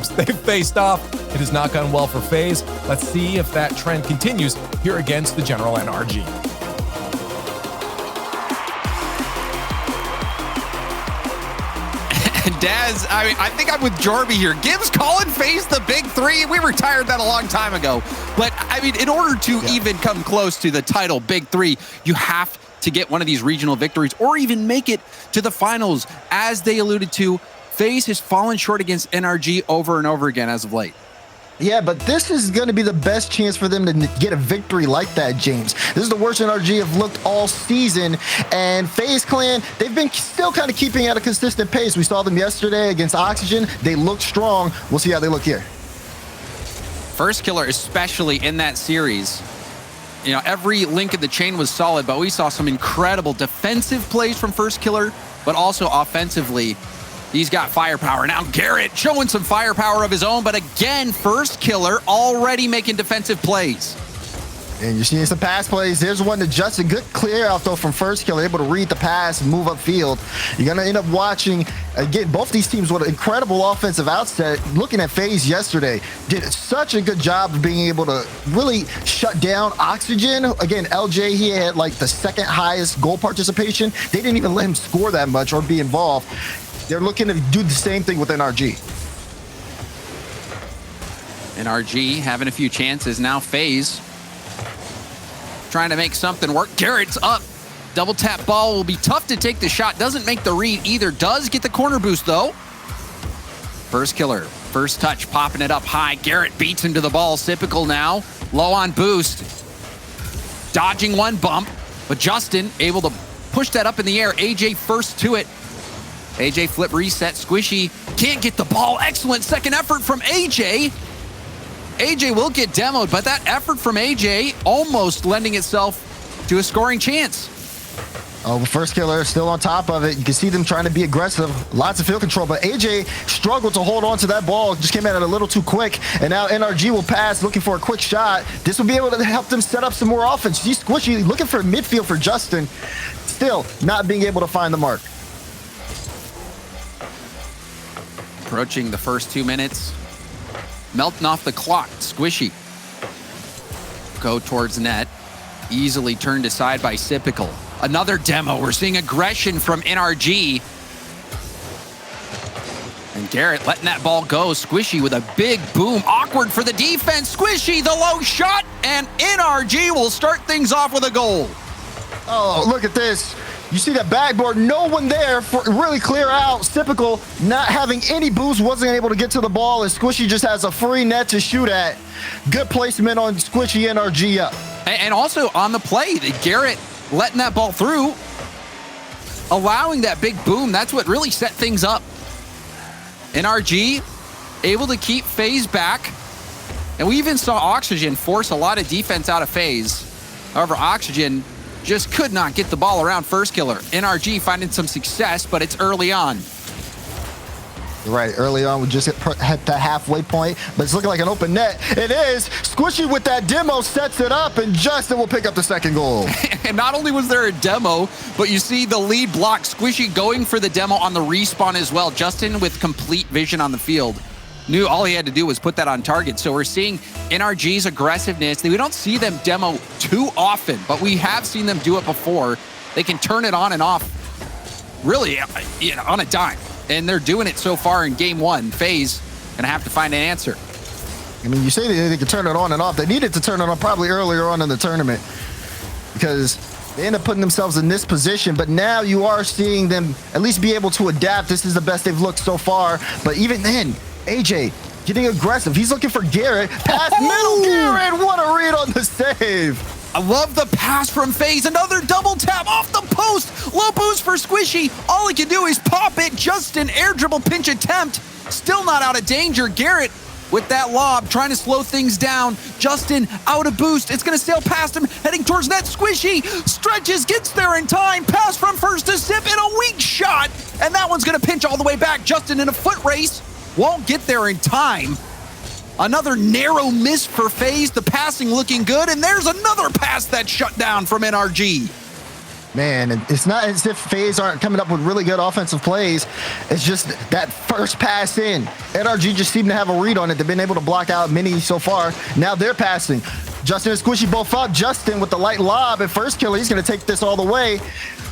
times they've faced off, it has not gone well for FaZe. Let's see if that trend continues here against the general NRG. Daz, I think I'm with Jorby here. Gibbs calling FaZe the big three. We retired that a long time ago. But, I mean, in order to even come close to the title big three, you have to get one of these regional victories or even make it to the finals. As they alluded to, FaZe has fallen short against NRG over and over again as of late. Yeah, but this is going to be the best chance for them to get a victory like that, James. This is the worst NRG have looked all season, and FaZe Clan, they've been still kind of keeping at a consistent pace. We saw them yesterday against Oxygen. They looked strong. We'll see how they look here. First Killer, especially in that series, you know, every link in the chain was solid, but we saw some incredible defensive plays from First Killer, but also offensively. He's got firepower. Now Garrett showing some firepower of his own, but again, First Killer already making defensive plays. And you're seeing some pass plays. There's one to Justin. Good clear out, though, from First Killer. Able to read the pass and move upfield. You're going to end up watching, again, both these teams with an incredible offensive outset. Looking at FaZe yesterday, did such a good job of being able to really shut down Oxygen. Again, LJ, he had like the second highest goal participation. They didn't even let him score that much or be involved. They're looking to do the same thing with NRG. NRG having a few chances. Now FaZe trying to make something work. Garrett's up. Double tap ball will be tough to take the shot. Doesn't make the read either. Does get the corner boost though. First Killer, first touch, popping it up high. Garrett beats him to the ball. Typical now. Low on boost. Dodging one bump, but Justin able to push that up in the air. AJ first to it. AJ flip reset. Squishy can't get the ball. Excellent second effort from AJ. AJ will get demoed, but that effort from AJ almost lending itself to a scoring chance. Oh, First Killer still on top of it. You can see them trying to be aggressive. Lots of field control, but AJ struggled to hold on to that ball. Just came at it a little too quick, and now NRG will pass, looking for a quick shot. This will be able to help them set up some more offense. See Squishy looking for midfield for Justin. Still not being able to find the mark. Approaching the first 2 minutes. Melting off the clock. Squishy. Go towards net. Easily turned aside by Sypical. Another demo. We're seeing aggression from NRG. And Garrett letting that ball go. Squishy with a big boom. Awkward for the defense. Squishy, the low shot. And NRG will start things off with a goal. Oh, look at this. You see that backboard, no one there for really clear out. Sypical not having any boost, wasn't able to get to the ball, and Squishy just has a free net to shoot at. Good placement on Squishy NRG up. And also on the play, Garrett letting that ball through, allowing that big boom. That's what really set things up. NRG able to keep FaZe back. And we even saw Oxygen force a lot of defense out of FaZe. However, Oxygen just could not get the ball around First Killer. NRG finding some success, but it's early on. Right, early on we just hit the halfway point, but it's looking like an open net. It is. Squishy with that demo sets it up, and Justin will pick up the second goal. And not only was there a demo, but you see the lead block. Squishy going for the demo on the respawn as well. Justin with complete vision on the field. Knew all he had to do was put that on target. So we're seeing NRG's aggressiveness. We don't see them demo too often, but we have seen them do it before. They can turn it on and off really on a dime. And they're doing it so far in game one. FaZe gonna have to find an answer. I mean, you say they can turn it on and off. They needed to turn it on probably earlier on in the tournament because they end up putting themselves in this position, but now you are seeing them at least be able to adapt. This is the best they've looked so far, but even then, AJ getting aggressive. He's looking for Garrett. Pass middle, Garrett. What a read on the save. I love the pass from FaZe. Another double tap off the post. Low boost for Squishy. All he can do is pop it. Justin air dribble pinch attempt. Still not out of danger. Garrett with that lob trying to slow things down. Justin out of boost. It's going to sail past him. Heading towards net. Squishy stretches, gets there in time. Pass from first to Sip and a weak shot. And that one's going to pinch all the way back. Justin in a foot race. Won't get there in time. Another narrow miss for FaZe. The passing looking good, and there's another pass that's shut down from NRG. Man, and it's not as if FaZe aren't coming up with really good offensive plays. It's just that first pass in. NRG just seemed to have a read on it. They've been able to block out many so far. Now they're passing. Justin and Squishy both up. Justin with the light lob at first killer. He's going to take this all the way.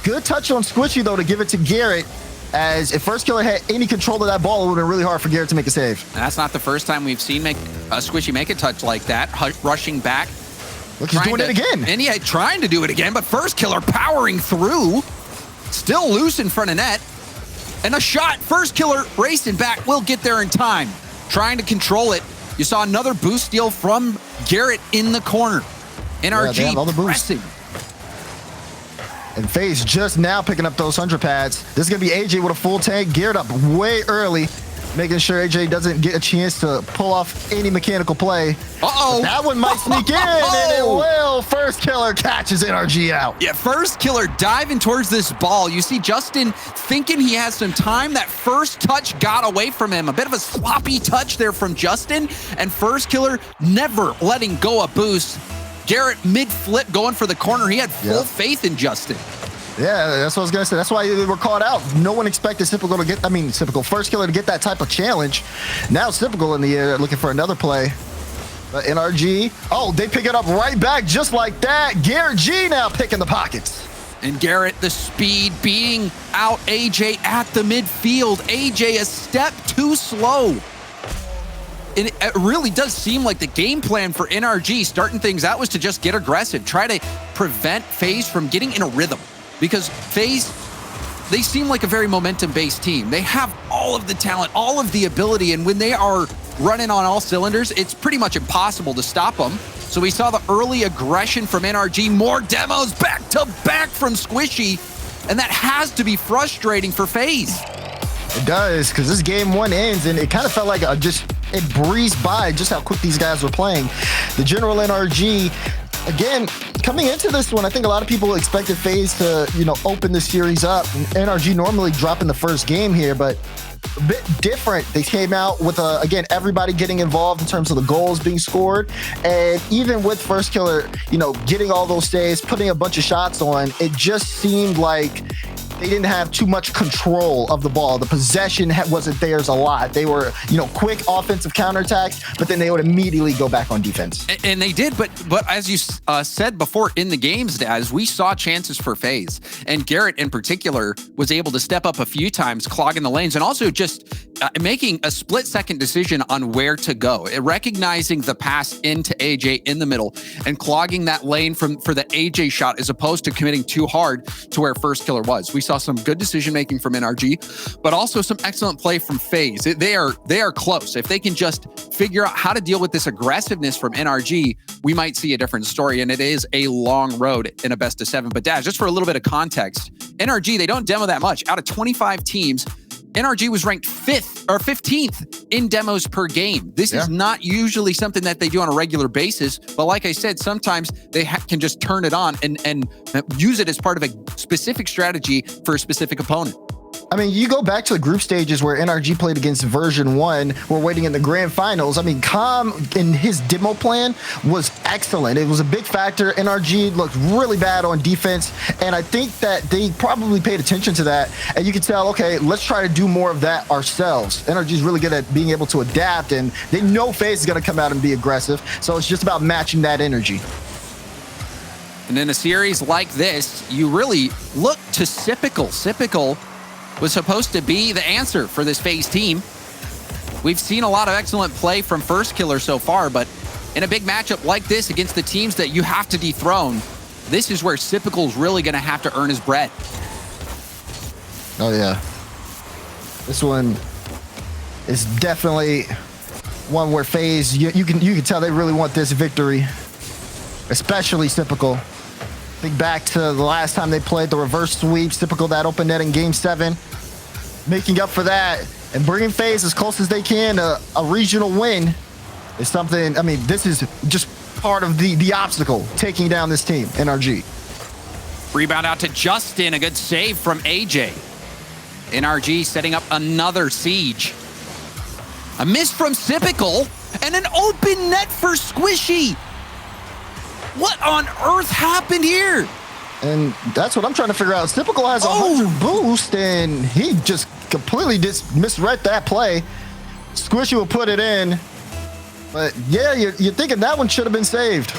Good touch on Squishy, though, to give it to Garrett. As if first killer had any control of that ball, it would have been really hard for Garrett to make a save. That's not the first time we've seen Squishy make a touch like that, rushing back. Look, he's doing it again. And yeah, trying to do it again, but first killer powering through. Still loose in front of net. And a shot, first killer racing back, will get there in time. Trying to control it. You saw another boost steal from Garrett in the corner. NRG pressing. And FaZe just now picking up those 100 pads. This is going to be AJ with a full tank, geared up way early, making sure AJ doesn't get a chance to pull off any mechanical play. Uh-oh. But that one might sneak in, and it will. First killer catches NRG out. Yeah, first killer diving towards this ball. You see Justin thinking he has some time. That first touch got away from him. A bit of a sloppy touch there from Justin, and first killer never letting go of boost. Garrett mid-flip going for the corner. He had full faith in Justin. Yeah, that's what I was going to say. That's why they were caught out. No one expected Typical to get, Typical first killer to get that type of challenge. Now Typical in the air looking for another play. But NRG, they pick it up right back just like that. Garrett G now picking the pockets. And Garrett, the speed beating out AJ at the midfield. AJ a step too slow. And it really does seem like the game plan for NRG starting things out was to just get aggressive, try to prevent FaZe from getting in a rhythm. Because FaZe, they seem like a very momentum-based team. They have all of the talent, all of the ability, and when they are running on all cylinders, it's pretty much impossible to stop them. So we saw the early aggression from NRG, more demos back-to-back from Squishy, and that has to be frustrating for FaZe. It does, because this game one ends, and it kind of felt like it breezed by just how quick these guys were playing. The general NRG, again, coming into this one, I think a lot of people expected FaZe to, open the series up. NRG normally dropping the first game here, but a bit different. They came out with, again, everybody getting involved in terms of the goals being scored. And even with first killer, getting all those saves, putting a bunch of shots on, it just seemed like they didn't have too much control of the ball. The possession wasn't theirs a lot. They were, quick offensive counterattacks, but then they would immediately go back on defense. And they did, but as you said before in the games, Daz, we saw chances for FaZe. And Garrett in particular was able to step up a few times, clogging the lanes, and also just making a split-second decision on where to go, recognizing the pass into AJ in the middle and clogging that lane for the AJ shot as opposed to committing too hard to where first killer was. We saw some good decision-making from NRG, but also some excellent play from FaZe. They are close. If they can just figure out how to deal with this aggressiveness from NRG, we might see a different story, and it is a long road in a best of 7. But Daz, just for a little bit of context, NRG, they don't demo that much. Out of 25 teams, NRG was ranked 5th or 15th in demos per game. This is not usually something that they do on a regular basis, but like I said, sometimes they can just turn it on and use it as part of a specific strategy for a specific opponent. I mean, you go back to the group stages where NRG played against version 1. We're waiting in the grand finals. I mean, Calm in his demo plan was excellent. It was a big factor. NRG looked really bad on defense, and I think that they probably paid attention to that. And you can tell, okay, let's try to do more of that ourselves. NRG is really good at being able to adapt, and they know FaZe is going to come out and be aggressive. So it's just about matching that energy. And in a series like this, you really look to Sypical. Sypical was supposed to be the answer for this FaZe team. We've seen a lot of excellent play from first killer so far, but in a big matchup like this against the teams that you have to dethrone, this is where Sypical's really going to have to earn his bread. Oh yeah, this one is definitely one where FaZe, you can tell they really want this victory, especially Sypical. Think back to the last time they played the reverse sweep, Typical that open net in game 7. Making up for that and bringing FaZe as close as they can to a regional win is something. I mean, this is just part of the obstacle taking down this team, NRG. Rebound out to Justin, a good save from AJ. NRG setting up another siege. A miss from Sypical and an open net for Squishy. What on earth happened here? And that's what I'm trying to figure out. Typical has 100 boost, and he just completely misread that play. Squishy will put it in. But yeah, you're thinking that one should have been saved.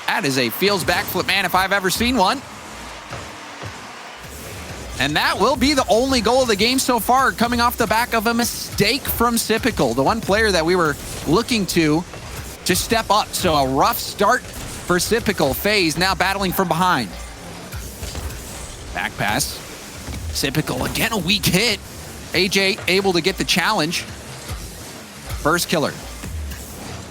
That is a feels backflip, man, if I've ever seen one. And that will be the only goal of the game so far, coming off the back of a mistake from Sypical, the one player that we were looking to step up. So a rough start for Sypical. FaZe now battling from behind. Back pass. Sypical, again a weak hit. AJ able to get the challenge. First killer.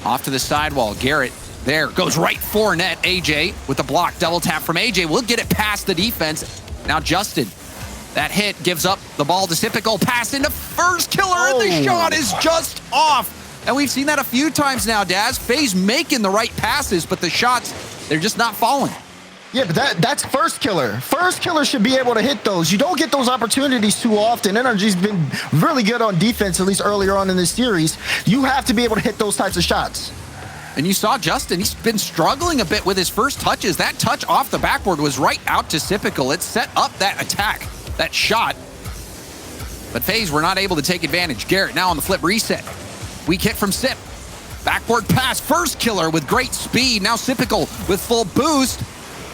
Off to the sidewall. Garrett there goes right for net. AJ with the block. Double tap from AJ. Will get it past the defense. Now Justin. That hit gives up the ball to Sypical. Pass into first killer, and the shot is just off. And we've seen that a few times now, Daz. FaZe making the right passes, but the shots, they're just not falling. Yeah, but that's first killer. First killer should be able to hit those. You don't get those opportunities too often. NRG's been really good on defense, at least earlier on in this series. You have to be able to hit those types of shots. And you saw Justin, he's been struggling a bit with his first touches. That touch off the backboard was right out to Sypical. It set up that attack, that shot. But FaZe were not able to take advantage. Garrett now on the flip reset. Weak hit from Sip. Backboard pass, first killer with great speed. Now Sypical with full boost.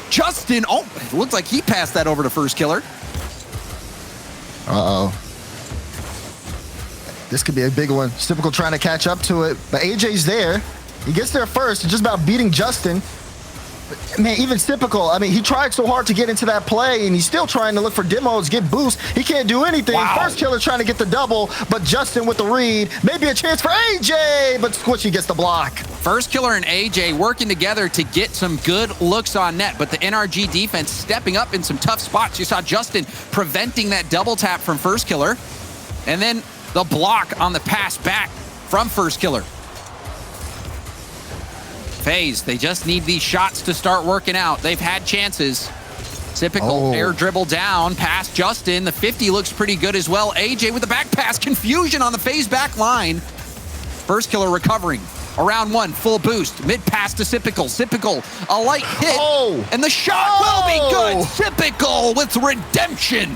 Justin, it looked like he passed that over to first killer. Uh-oh. This could be a big one. Sypical trying to catch up to it, but AJ's there. He gets there first. It's just about beating Justin. But, man, even Sypical, I mean, he tried so hard to get into that play, and he's still trying to look for demos, get boosts. He can't do anything. Wow. First killer trying to get the double, but Justin with the read. Maybe a chance for AJ, but Squishy gets the block. First killer and AJ working together to get some good looks on net, but the NRG defense stepping up in some tough spots. You saw Justin preventing that double tap from first killer, and then the block on the pass back from first killer. FaZe, they just need these shots to start working out. They've had chances. Sypical air dribble down past Justin. The 50 looks pretty good as well. AJ with the back pass. Confusion on the FaZe back line. First killer recovering. Around one, full boost. Mid pass to Sypical. Sypical, a light hit. And the shot will be good. Sypical with redemption.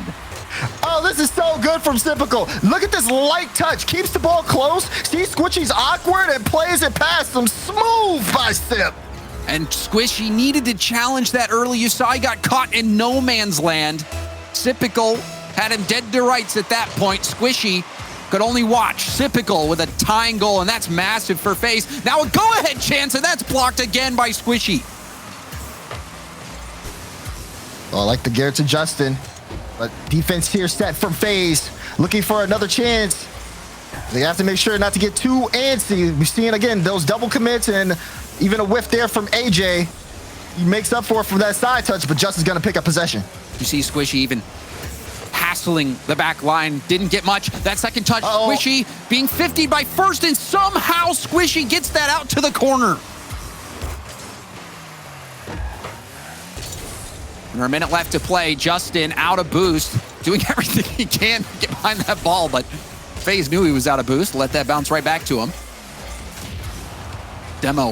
Oh, this is so good from Sypical. Look at this light touch. Keeps the ball close. See, Squishy's awkward and plays it past him. Smooth by Sip. And Squishy needed to challenge that early. You saw he got caught in no man's land. Sypical had him dead to rights at that point. Squishy could only watch. Sypical with a tying goal, and that's massive for FaZe. Now a go-ahead chance, and that's blocked again by Squishy. Oh, I like the Garrett to Justin. But defense here set from FaZe. Looking for another chance. They have to make sure not to get too antsy. We're seeing, again, those double commits and even a whiff there from AJ. He makes up for it from that side touch, but Justin's going to pick up possession. You see Squishy even hassling the back line. Didn't get much. That second touch, Squishy being 50'd by first, and somehow Squishy gets that out to the corner. Under a minute left to play. Justin out of boost, doing everything he can to get behind that ball, but FaZe knew he was out of boost. Let that bounce right back to him. Demo.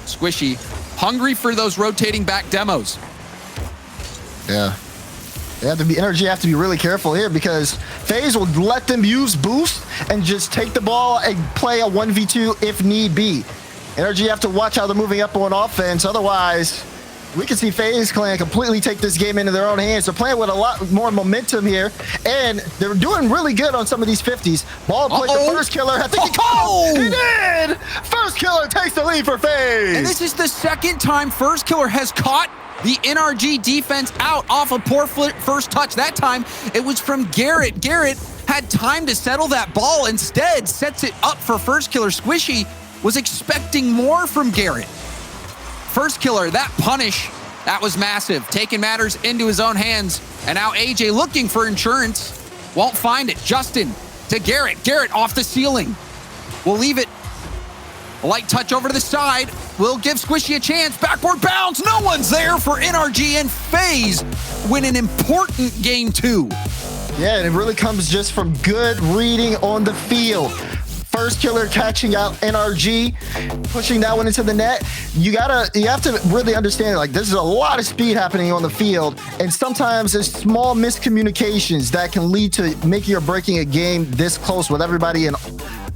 Squishy, hungry for those rotating back demos. Yeah. NRG have to be really careful here because FaZe will let them use boost and just take the ball and play a 1v2 if need be. NRG have to watch how they're moving up on offense. Otherwise, we can see FaZe Clan completely take this game into their own hands. They're playing with a lot more momentum here, and they're doing really good on some of these 50s. Ball played the first killer. I think he did! First killer takes the lead for FaZe. And this is the second time first killer has caught the NRG defense out off a poor first touch. That time, it was from Garrett. Garrett had time to settle that ball. Instead, sets it up for first killer. Squishy was expecting more from Garrett. First killer, that punish, that was massive. Taking matters into his own hands. And now AJ looking for insurance. Won't find it. Justin to Garrett. Garrett off the ceiling. We'll leave it. A light touch over to the side. Will give Squishy a chance. Backboard bounce. No one's there for NRG, and FaZe win an important game 2. Yeah, and it really comes just from good reading on the field. First Killer catching out NRG, pushing that one into the net. You have to really understand, like, there's a lot of speed happening on the field, and sometimes there's small miscommunications that can lead to making or breaking a game this close with everybody and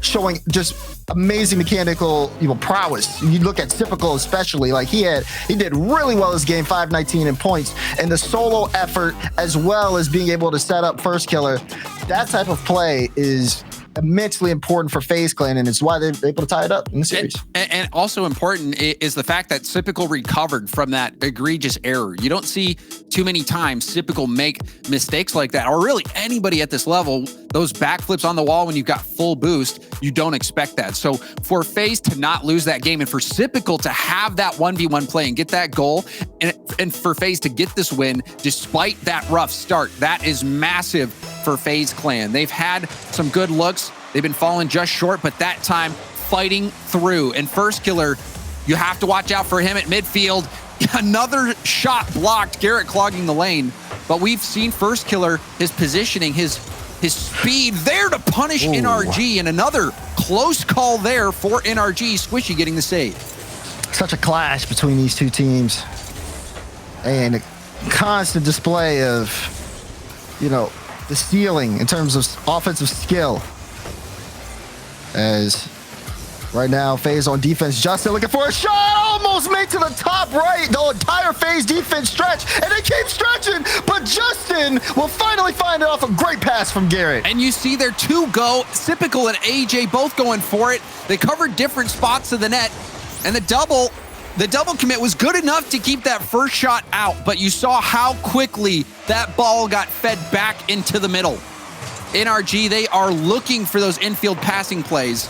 showing just amazing mechanical, prowess. You look at Typical especially, like he did really well this game, 519 in points, and the solo effort as well as being able to set up First Killer. That type of play is immensely important for FaZe Clan, and it's why they're able to tie it up in the series. And also important is the fact that Typical recovered from that egregious error. You don't see too many times Typical make mistakes like that, or really anybody at this level. Those backflips on the wall when you've got full boost, you don't expect that. So for FaZe to not lose that game, and for Typical to have that 1v1 play and get that goal, and for FaZe to get this win despite that rough start, that is massive for FaZe Clan. They've had some good looks. They've been falling just short, but that time fighting through. And First Killer, you have to watch out for him at midfield. Another shot blocked, Garrett clogging the lane. But we've seen First Killer, his positioning, his speed there to punish NRG, and another close call there for NRG. Squishy getting the save. Such a clash between these two teams, and a constant display of, the ceiling in terms of offensive skill. As right now, FaZe on defense. Justin looking for a shot, almost made to the top right. The entire FaZe defense stretch, and they keep stretching, but Justin will finally find it off a great pass from Garrett. And you see their two go, Typical and AJ both going for it. They covered different spots of the net, and the double commit was good enough to keep that first shot out, but you saw how quickly that ball got fed back into the middle. NRG, they are looking for those infield passing plays.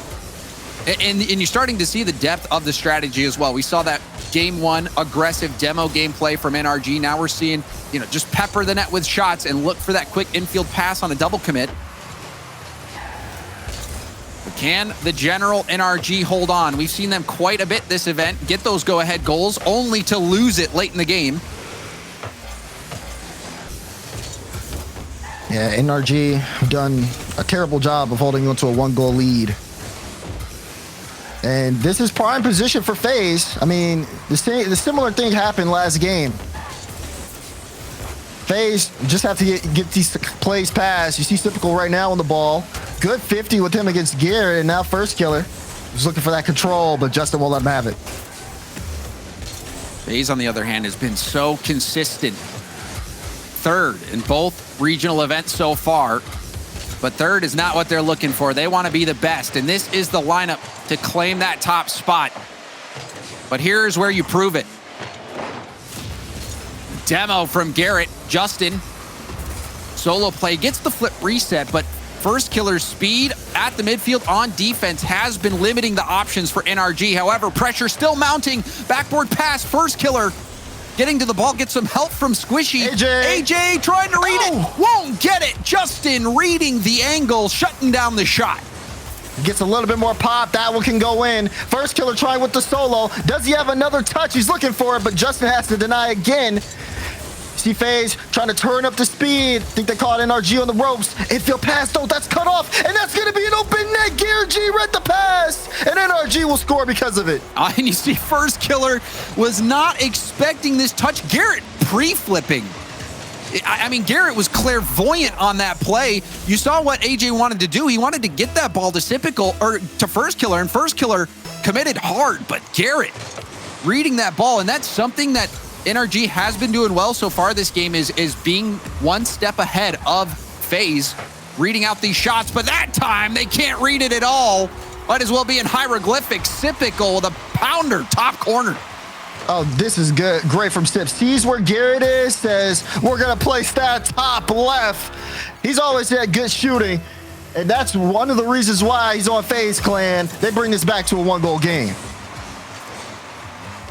And you're starting to see the depth of the strategy as well. We saw that game one aggressive demo gameplay from NRG. Now we're seeing, just pepper the net with shots and look for that quick infield pass on a double commit. But can the general NRG hold on? We've seen them quite a bit this event, get those go-ahead goals, only to lose it late in the game. Yeah, NRG have done a terrible job of holding on to a 1-goal lead. And this is prime position for FaZe. I mean, the similar thing happened last game. FaZe just have to get these plays passed. You see Typical right now on the ball. Good 50 with him against Garrett, and now First Killer is looking for that control, but Justin won't let him have it. FaZe, on the other hand, has been so consistent. Third in both regional events so far, but third is not what they're looking for. They want to be the best, and this is the lineup to claim that top spot. But here's where you prove it. Demo from Garrett. Justin, solo play, gets the flip reset, but First Killer's speed at the midfield on defense has been limiting the options for NRG. However, pressure still mounting. Backboard pass, First Killer getting to the ball, get some help from Squishy. AJ trying to read it, won't get it. Justin reading the angle, shutting down the shot. Gets a little bit more pop. That one can go in. First Killer trying with the solo. Does he have another touch? He's looking for it, but Justin has to deny again. See FaZe trying to turn up the speed. Think they caught NRG on the ropes. Infield pass, though, that's cut off, and that's going to be an open net. Garrett G read the pass, and NRG will score because of it. And you see First Killer was not expecting this touch. Garrett pre-flipping. I mean, Garrett was clairvoyant on that play. You saw what AJ wanted to do. He wanted to get that ball to First Killer, and First Killer committed hard, but Garrett reading that ball, and that's something that NRG has been doing well so far this game, is being one step ahead of FaZe, reading out these shots, but that time they can't read it at all. Might as well be in hieroglyphics. Typical with a pounder, top corner. Oh, this is good. Great from Sip. Sees where Garrett is, says, we're going to place that top left. He's always had good shooting, and that's one of the reasons why he's on FaZe Clan. They bring this back to a 1-goal game.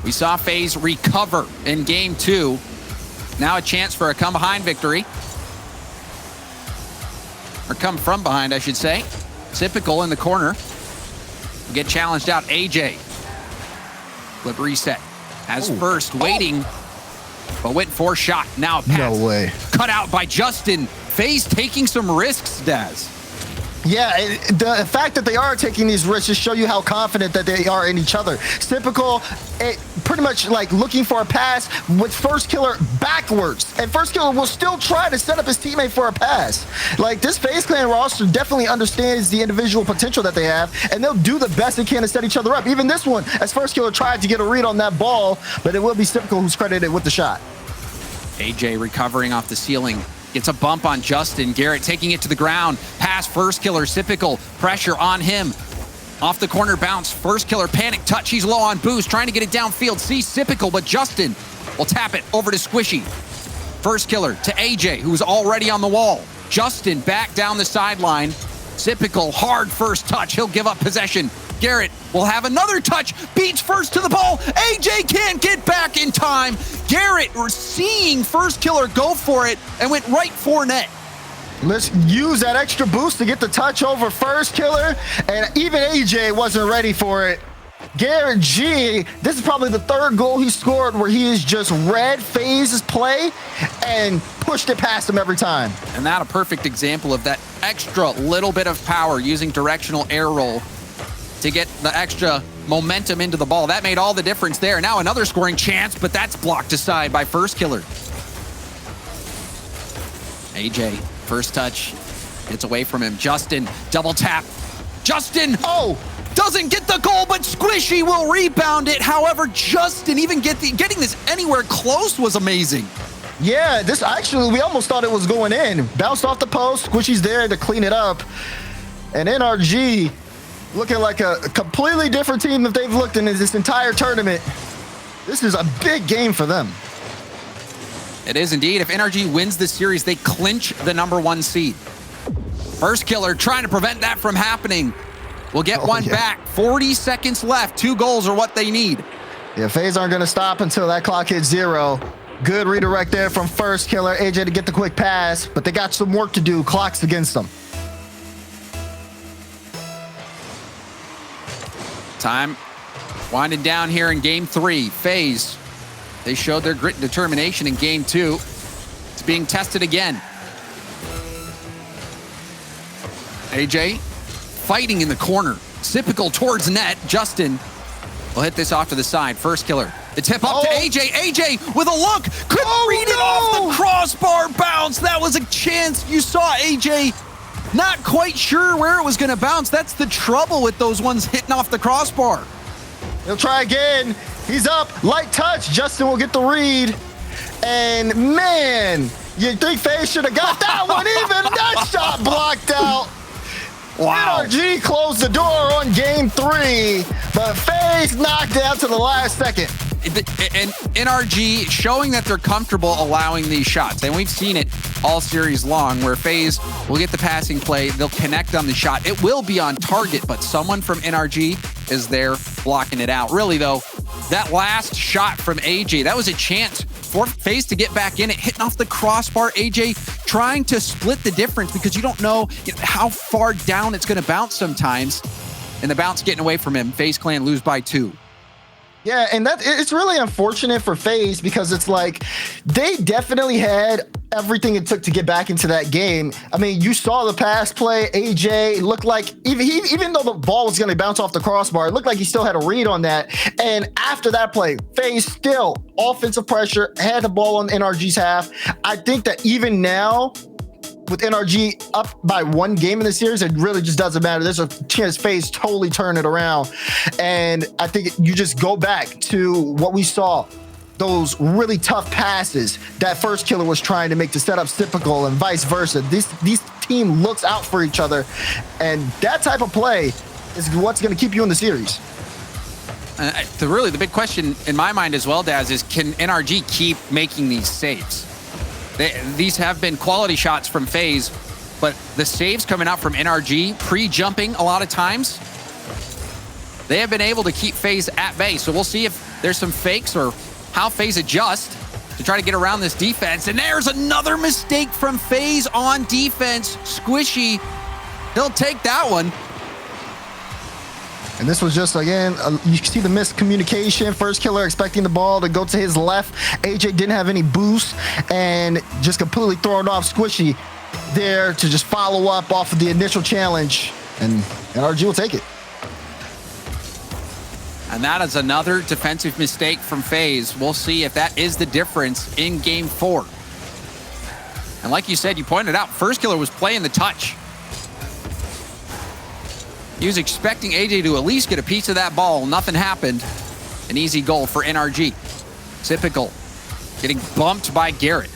We saw FaZe recover in game 2. Now a chance for a come-behind victory. Or come from behind, I should say. Typical in the corner. Get challenged out. AJ. Flip reset. Has first waiting, but went for shot. Now pass. No way. Cut out by Justin. FaZe taking some risks, Daz. Yeah, the fact that they are taking these risks just show you how confident that they are in each other. Typical, pretty much like looking for a pass with First Killer backwards, and First Killer will still try to set up his teammate for a pass. Like, this FaZe Clan roster definitely understands the individual potential that they have, and they'll do the best they can to set each other up. Even this one, as First Killer tried to get a read on that ball, but it will be Typical who's credited with the shot. AJ recovering off the ceiling. Gets a bump on Justin. Garrett taking it to the ground. Pass First Killer. Typical pressure on him. Off the corner bounce. First Killer panic touch. He's low on boost. Trying to get it downfield. Sees Typical, but Justin will tap it over to Squishy. First Killer to AJ, who's already on the wall. Justin back down the sideline. Typical hard first touch. He'll give up possession. Garrett will have another touch. Beats First to the ball. AJ can't get back in time. Garrett seeing First Killer go for it and went right for net. Let's use that extra boost to get the touch over First Killer, and even AJ wasn't ready for it. Garrett G, this is probably the third goal he scored where he has just read FaZe's play and pushed it past him every time. And that a perfect example of that extra little bit of power using directional air roll to get the extra momentum into the ball. That made all the difference there. Now another scoring chance, but that's blocked aside by First Killer. AJ, first touch, gets away from him. Justin, double tap. Justin, doesn't get the goal, but Squishy will rebound it. However, Justin even getting this anywhere close was amazing. Yeah, this actually, we almost thought it was going in. Bounced off the post, Squishy's there to clean it up. And NRG looking like a completely different team that they've looked in this entire tournament. This is a big game for them. It is indeed. If NRG wins this series, they clinch the #1 seed. First Killer trying to prevent that from happening. We'll get one back. 40 seconds left. 2 goals are what they need. Yeah, FaZe aren't going to stop until that clock hits 0. Good redirect there from First Killer. AJ to get the quick pass, but they got some work to do. Clock's against them. Time winding down here in game 3. FaZe, they showed their grit and determination in game 2. It's being tested again. AJ fighting in the corner. Typical towards net. Justin will hit this off to the side. First Killer. The tip up to AJ. AJ with a look. Couldn't read it off the crossbar bounce. That was a chance. You saw AJ not quite sure where it was going to bounce. That's the trouble with those ones hitting off the crossbar. He'll try again. He's up. Light touch. Justin will get the read. And man, you think FaZe should have got that one even? That shot blocked out. Wow. NRG closed the door on game 3, but FaZe knocked it out to the last second. And NRG showing that they're comfortable allowing these shots. And we've seen it all series long where FaZe will get the passing play. They'll connect on the shot. It will be on target, but someone from NRG is there blocking it out. Really, though, that last shot from AJ, that was a chance for FaZe to get back in it, hitting off the crossbar. AJ trying to split the difference because you don't know how far down it's going to bounce sometimes. And the bounce getting away from him. FaZe Clan lose by 2. Yeah, and it's really unfortunate for FaZe because it's like they definitely had everything it took to get back into that game. I mean, you saw the pass play. AJ looked like, even though the ball was going to bounce off the crossbar, it looked like he still had a read on that. And after that play, FaZe still offensive pressure, had the ball on NRG's half. I think that even now, with NRG up by 1 game in the series, it really just doesn't matter. There's a chance FaZe totally turn it around. And I think you just go back to what we saw, those really tough passes that First Killer was trying to make to set up Typical and vice versa. These team looks out for each other. And that type of play is what's going to keep you in the series. The big question in my mind as well, Daz, is can NRG keep making these saves? These have been quality shots from FaZe, but the saves coming out from NRG, pre-jumping a lot of times, they have been able to keep FaZe at bay. So we'll see if there's some fakes or how FaZe adjust to try to get around this defense. And there's another mistake from FaZe on defense. Squishy, he'll take that one. And this was just, again, you see the miscommunication. First Killer expecting the ball to go to his left. AJ didn't have any boost and just completely thrown off Squishy. there to just follow up off of the initial challenge, and NRG will take it. And that is another defensive mistake from FaZe. We'll see if that is the difference in game 4. And like you said, you pointed out, First Killer was playing the touch. He was expecting AJ to at least get a piece of that ball. Nothing happened. An easy goal for NRG. Typical getting bumped by Garrett.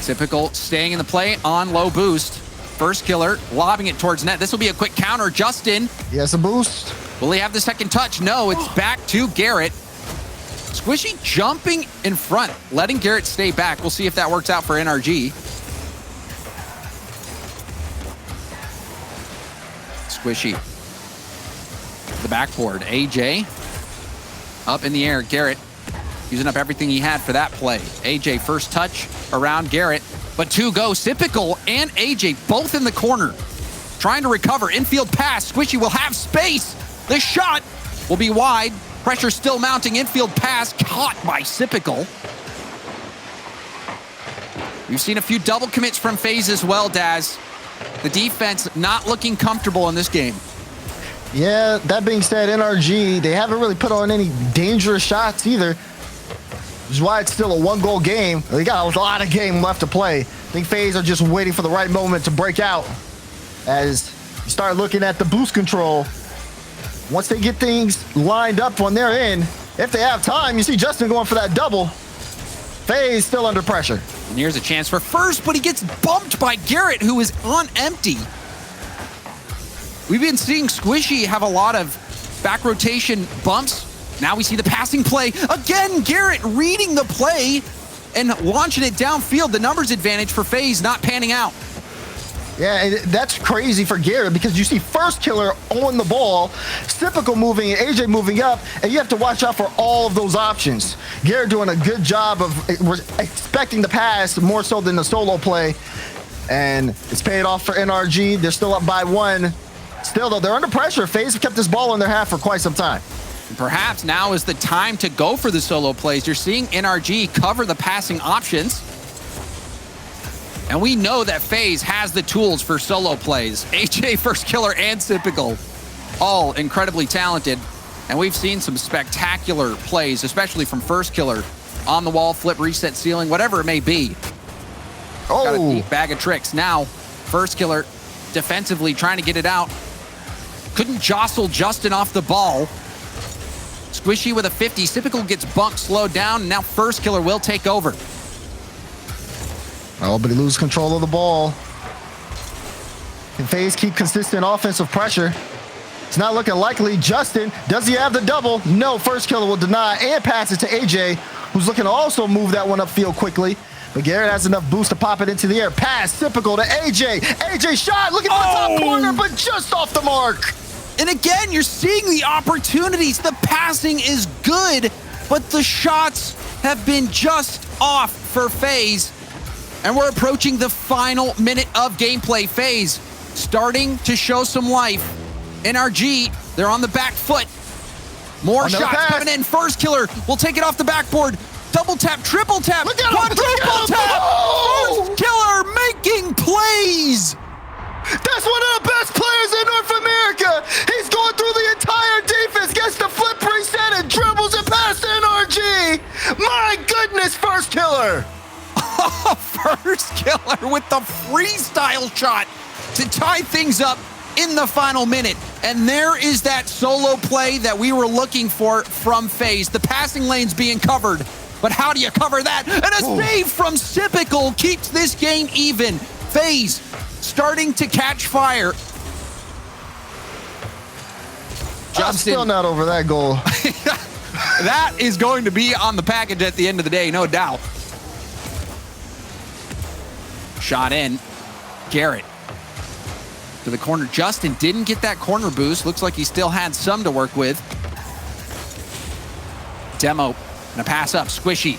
Typical staying in the play on low boost. First Killer lobbing it towards net. This will be a quick counter. Justin. He has a boost. Will he have the second touch? No, it's back to Garrett. Squishy jumping in front, letting Garrett stay back. We'll see if that works out for NRG. Squishy. The backboard. AJ. Up in the air. Garrett using up everything he had for that play. AJ first touch around Garrett, but 2 go. Sypical and AJ both in the corner. Trying to recover. Infield pass. Squishy will have space. The shot will be wide. Pressure still mounting. Infield pass caught by Sypical. We've seen a few double commits from FaZe as well, Daz. The defense not looking comfortable in this game. Yeah, that being said, NRG, they haven't really put on any dangerous shots either, which is why it's still a 1-goal game. They got a lot of game left to play. I think FaZe are just waiting for the right moment to break out. As you start looking at the boost control, once they get things lined up on their end, if they have time, you see Justin going for that double. FaZe still under pressure. And here's a chance for First, but he gets bumped by Garrett, who is on empty. We've been seeing Squishy have a lot of back rotation bumps. Now we see the passing play. Again, Garrett reading the play and launching it downfield. The numbers advantage for FaZe not panning out. Yeah, and that's crazy for Garrett because you see First Killer on the ball, Sypical moving, and AJ moving up, and you have to watch out for all of those options. Garrett doing a good job of expecting the pass more so than the solo play, and it's paid off for NRG. They're still up by 1. Still, though, they're under pressure. FaZe have kept this ball in their half for quite some time. Perhaps now is the time to go for the solo plays. You're seeing NRG cover the passing options. And we know that FaZe has the tools for solo plays. AJ, First Killer, and Sypical, all incredibly talented. And we've seen some spectacular plays, especially from First Killer. On the wall, flip, reset, ceiling, whatever it may be. Oh. Got a deep bag of tricks. Now, First Killer defensively trying to get it out. Couldn't jostle Justin off the ball. Squishy with a 50. Sypical gets bumped, slowed down, and now First Killer will take over. Oh, but he loses control of the ball. Can FaZe keep consistent offensive pressure? It's not looking likely. Justin, does he have the double? No, First Killer will deny and pass it to AJ, who's looking to also move that one upfield quickly. But Garrett has enough boost to pop it into the air. Pass, Sypical to AJ. AJ shot, looking for the top corner, but just off the mark. And again, you're seeing the opportunities. The passing is good, but the shots have been just off for FaZe. And we're approaching the final minute of gameplay. FaZe starting to show some life. NRG, they're on the back foot. More shots coming in. First Killer will take it off the backboard. Double tap, triple tap, quadruple tap. First Killer making plays. That's one of the best players in North America. He's going through the entire defense, gets the flip reset and dribbles it past NRG. My goodness, First Killer. First Killer with the freestyle shot to tie things up in the final minute. And there is that solo play that we were looking for from FaZe. The passing lane's being covered, but how do you cover that? And a save from Sypical keeps this game even. FaZe starting to catch fire. I'm still not over that goal. That is going to be on the package at the end of the day, no doubt. Shot in. Garrett to the corner. Justin didn't get that corner boost. Looks like he still had some to work with. Demo and a pass up. Squishy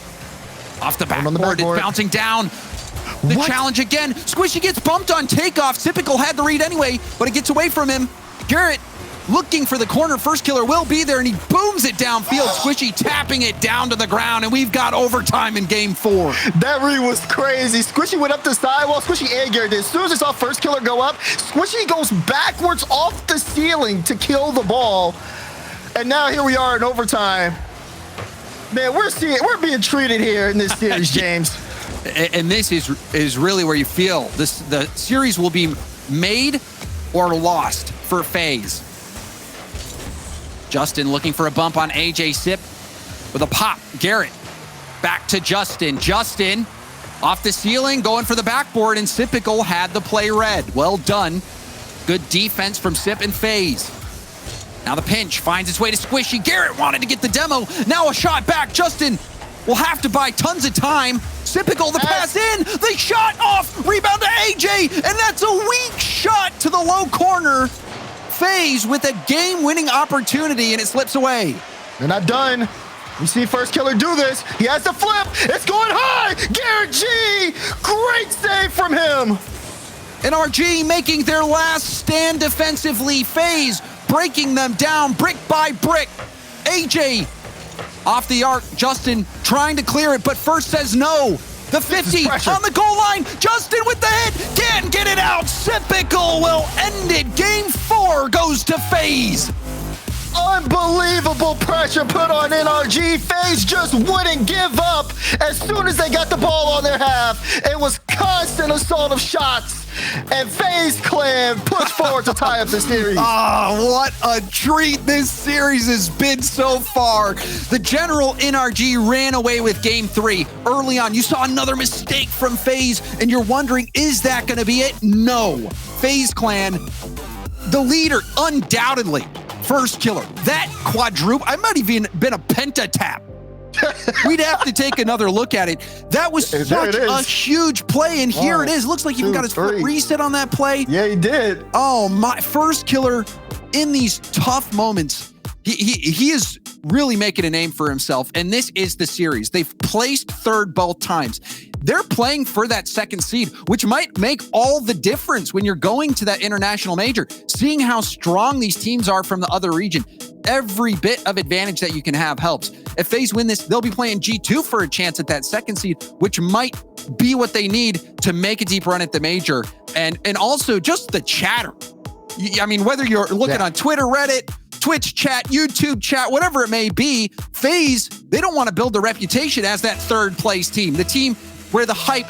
off the backboard. It's bouncing down. The challenge again. Squishy gets bumped on takeoff. Sypical had the read anyway, but it gets away from him. Garrett looking for the corner. First killer will be there, and he booms it downfield. Squishy tapping it down to the ground, and we've got overtime in game 4. That read was crazy. Squishy went up the sidewall. Squishy and Garrett did. As soon as they saw first killer go up, Squishy goes backwards off the ceiling to kill the ball. And now here we are in overtime. Man, we're being treated here in this series, James. And this is really where you feel the series will be made or lost for FaZe. Justin looking for a bump on AJ. Sip with a pop. Garrett back to Justin. Justin off the ceiling, going for the backboard, and Sipical had the play read. Well done. Good defense from Sip and FaZe. Now the pinch finds its way to Squishy. Garrett wanted to get the demo. Now a shot back. Justin will have to buy tons of time. Sipical, the pass in, the shot off, rebound to AJ, and that's a weak shot to the low corner. FaZe with a game-winning opportunity, and it slips away. They're not done. We see first killer do this. He has to flip. It's going high. Garrett G. Great save from him. NRG making their last stand defensively. FaZe breaking them down brick by brick. AJ off the arc. Justin trying to clear it, but first says no. The 50 on the goal line. Justin with the hit. Can't get it out. Sipical will end it. Game 4 goes to FaZe. Unbelievable pressure put on NRG. FaZe just wouldn't give up as soon as they got the ball on their half. It was constant assault of shots, and FaZe Clan pushed forward to tie up the series. Oh, what a treat this series has been so far. The general NRG ran away with game 3. Early on, you saw another mistake from FaZe, and you're wondering, is that going to be it? No. FaZe Clan, the leader, undoubtedly. First killer, that quadruple, I might have even been a pentatap. We'd have to take another look at it. That was such a huge play, and here it is. Looks like he even got his foot reset on that play. Yeah, he did. Oh, my first killer in these tough moments. He is really making a name for himself, and this is the series. They've placed third both times. They're playing for that second seed, which might make all the difference when you're going to that international major. Seeing how strong these teams are from the other region, every bit of advantage that you can have helps. If FaZe win this, they'll be playing G2 for a chance at that second seed, which might be what they need to make a deep run at the major. And also just the chatter. I mean, whether you're looking on Twitter, Reddit, Twitch chat, YouTube chat, whatever it may be, FaZe, they don't want to build a reputation as that third place team, the team where the hype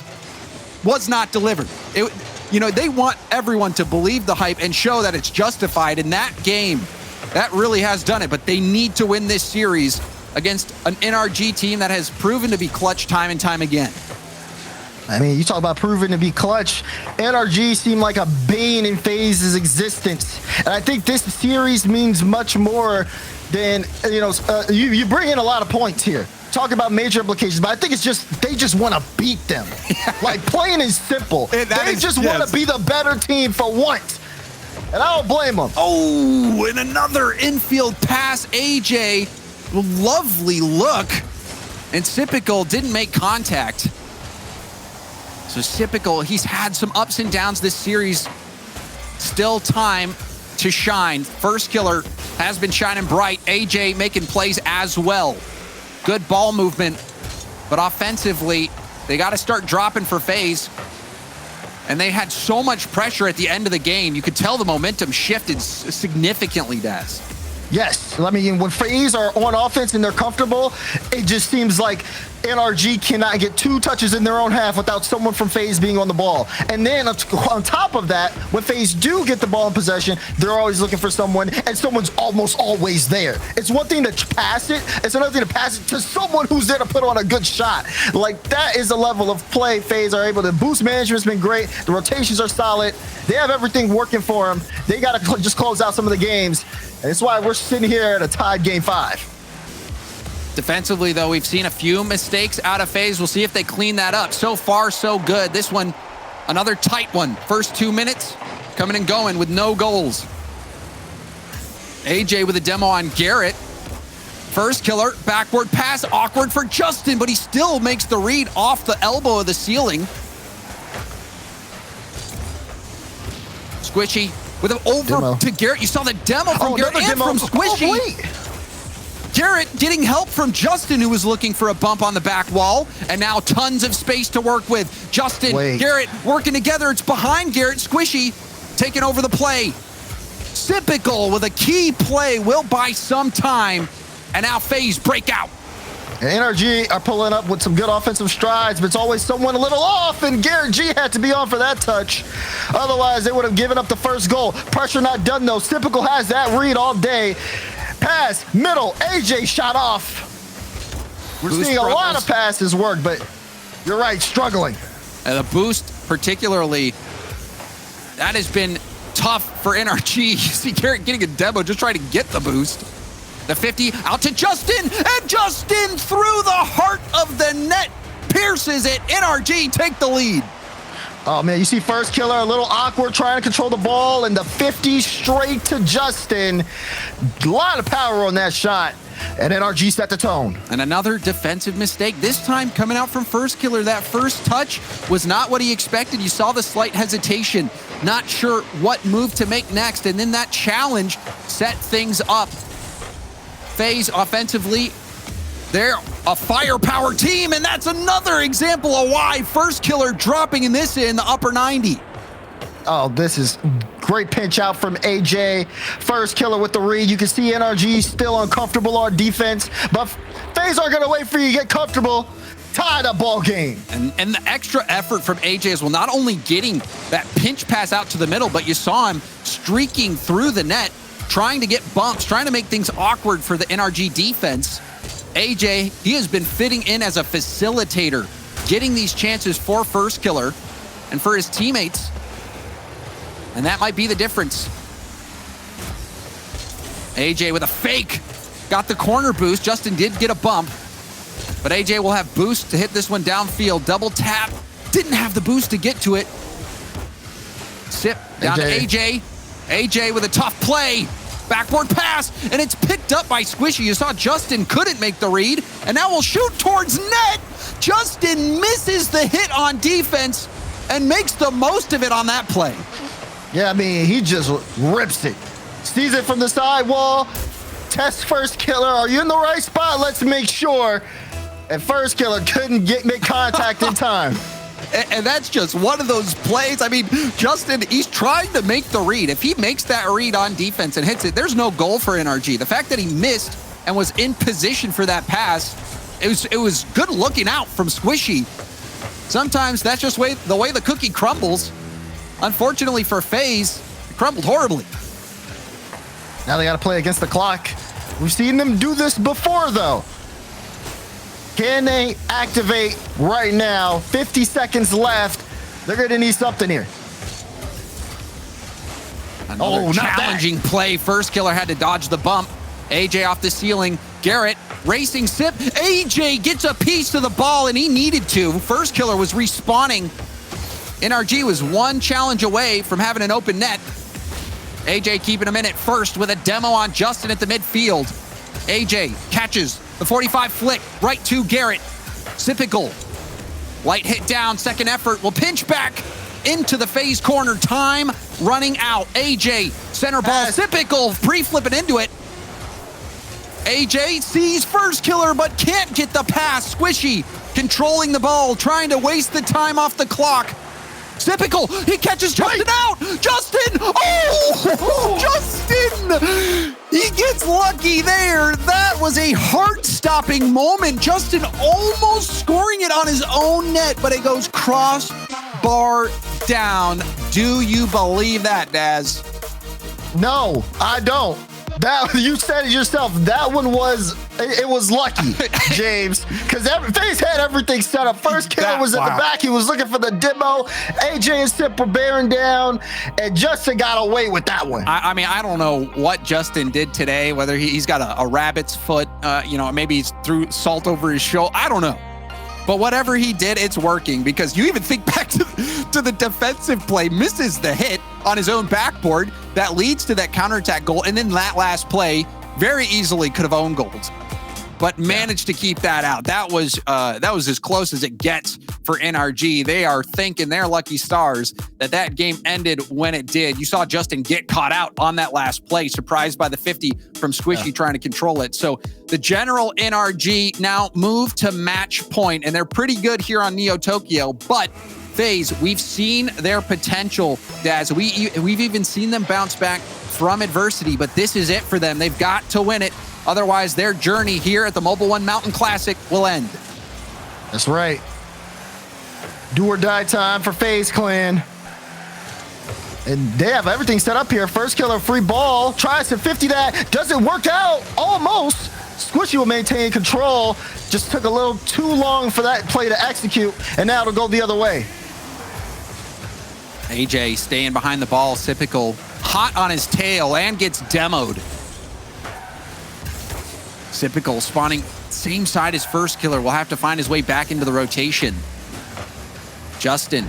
was not delivered. They want everyone to believe the hype and show that it's justified. In that game, that really has done it, but they need to win this series against an NRG team that has proven to be clutch time and time again. I mean, you talk about proving to be clutch. NRG seemed like a bane in FaZe's existence. And I think this series means much more than, you bring in a lot of points here. Talk about major implications, but I think it's just, they just want to beat them. Like, plain and simple. They just want to be the better team for once. And I don't blame them. Oh, and another infield pass, AJ. Lovely look. And Sipical didn't make contact. So Sipical, he's had some ups and downs this series. Still time to shine. First killer has been shining bright. AJ making plays as well. Good ball movement, but offensively, they got to start dropping for FaZe. And they had so much pressure at the end of the game. You could tell the momentum shifted significantly, Daz. Yes, I mean, when FaZe are on offense and they're comfortable, it just seems like NRG cannot get 2 touches in their own half without someone from FaZe being on the ball. And then on top of that, when FaZe do get the ball in possession, they're always looking for someone, and someone's almost always there. It's one thing to pass it, it's another thing to pass it to someone who's there to put on a good shot. Like, that is a level of play FaZe are able to boost. Management's been great. The rotations are solid. They have everything working for them. They got to just close out some of the games. And that's why we're sitting here at a tied game 5. Defensively, though, we've seen a few mistakes out of FaZe. We'll see if they clean that up. So far, so good. This one, another tight one. First 2 minutes, coming and going with no goals. AJ with a demo on Garrett. First killer, backward pass, awkward for Justin, but he still makes the read off the elbow of the ceiling. Squishy with an over Demo. to Garrett. You saw the demo from Garrett another and demo. from Squishy. Oh, wait. Garrett getting help from Justin, who was looking for a bump on the back wall, and now tons of space to work with. Justin, Garrett working together. It's behind Garrett. Squishy taking over the play. Typical with a key play will buy some time, and now FaZe break out. And NRG are pulling up with some good offensive strides, but it's always someone a little off, and Garrett G had to be on for that touch. Otherwise, they would have given up the first goal. Pressure not done, though. Typical has that read all day. Pass, middle, AJ shot off. We're seeing a lot of passes work, but you're right, struggling. And the boost, particularly, that has been tough for NRG. You see Garrett getting a demo, just trying to get the boost. The 50 out to Justin, and Justin through the heart of the net pierces it. NRG take the lead. Oh man, you see First Killer a little awkward trying to control the ball, and the 50 straight to Justin. A lot of power on that shot, and NRG set the tone. And another defensive mistake, this time coming out from First Killer. That first touch was not what he expected. You saw the slight hesitation, not sure what move to make next, and then that challenge set things up. FaZe offensively, they're a firepower team, and that's another example of why First Killer dropping in the upper 90. Oh, this is great pinch out from AJ. First Killer with the read. You can see NRG still uncomfortable on defense, but FaZe aren't gonna wait for you to get comfortable. Tie the ball game. And the extra effort from AJ as well, not only getting that pinch pass out to the middle, but you saw him streaking through the net, trying to get bumps, trying to make things awkward for the NRG defense. AJ, he has been fitting in as a facilitator, getting these chances for First Killer and for his teammates. And that might be the difference. AJ with a fake, got the corner boost. Justin did get a bump, but AJ will have boost to hit this one downfield. Double tap, didn't have the boost to get to it. Sip down to AJ. AJ with a tough play. Backward pass, and it's picked up by Squishy. You saw Justin couldn't make the read, and now we'll shoot towards net. Justin misses the hit on defense and makes the most of it on that play. Yeah, I mean, he just rips it. Sees it from the side wall. Test First Killer. Are you in the right spot? Let's make sure. And First Killer couldn't make contact in time. And that's just one of those plays. I mean, Justin, he's trying to make the read. If he makes that read on defense and hits it, there's no goal for NRG. The fact that he missed and was in position for that pass, it was good looking out from Squishy. Sometimes that's just the way the cookie crumbles. Unfortunately for FaZe, it crumbled horribly. Now they got to play against the clock. We've seen them do this before, though. Can they activate right now? 50 seconds left. They're going to need something here. Another challenging play. First Killer had to dodge the bump. AJ off the ceiling. Garrett racing Sip. AJ gets a piece of the ball, and he needed to. First Killer was respawning. NRG was one challenge away from having an open net. AJ keeping him in at first with a demo on Justin at the midfield. AJ catches the 45 flick right to Garrett. Sipical, light hit down, second effort, will pinch back into the FaZe corner. Time running out. AJ, center ball, Sipical, pre-flipping into it. AJ sees First Killer, but can't get the pass. Squishy controlling the ball, trying to waste the time off the clock. Sipical, he catches Justin out. Justin, oh, Justin, he gets lucky there. That was a heart-stopping moment. Justin almost scoring it on his own net, but it goes crossbar down. Do you believe that, Daz? No, I don't. That, you said it yourself. That one was, it was lucky, James, because FaZe had everything set up. First Killer was in the back. He was looking for the demo. AJ and Sip were bearing down, and Justin got away with that one. I mean, I don't know what Justin did today, whether he's got a rabbit's foot, maybe he's threw salt over his shoulder. I don't know. But whatever he did, it's working, because you even think back to the defensive play, misses the hit on his own backboard that leads to that counterattack goal, and then that last play very easily could have owned goals. but managed to keep that out. That was as close as it gets for NRG. They are thanking their lucky stars that game ended when it did. You saw Justin get caught out on that last play, surprised by the 50 from Squishy trying to control it. So the general NRG now move to match point, and they're pretty good here on Neo Tokyo, but FaZe, we've seen their potential, Daz. We've even seen them bounce back from adversity, but this is it for them. They've got to win it. Otherwise, their journey here at the Mobile One Mountain Classic will end. That's right. Do or die time for FaZe Clan. And they have everything set up here. First killer, free ball. Tries to 50 that. Doesn't work out. Almost. Squishy will maintain control. Just took a little too long for that play to execute. And now it'll go the other way. AJ staying behind the ball. Typical hot on his tail and gets demoed. Typical spawning same side as first killer. Will have to find his way back into the rotation. Justin,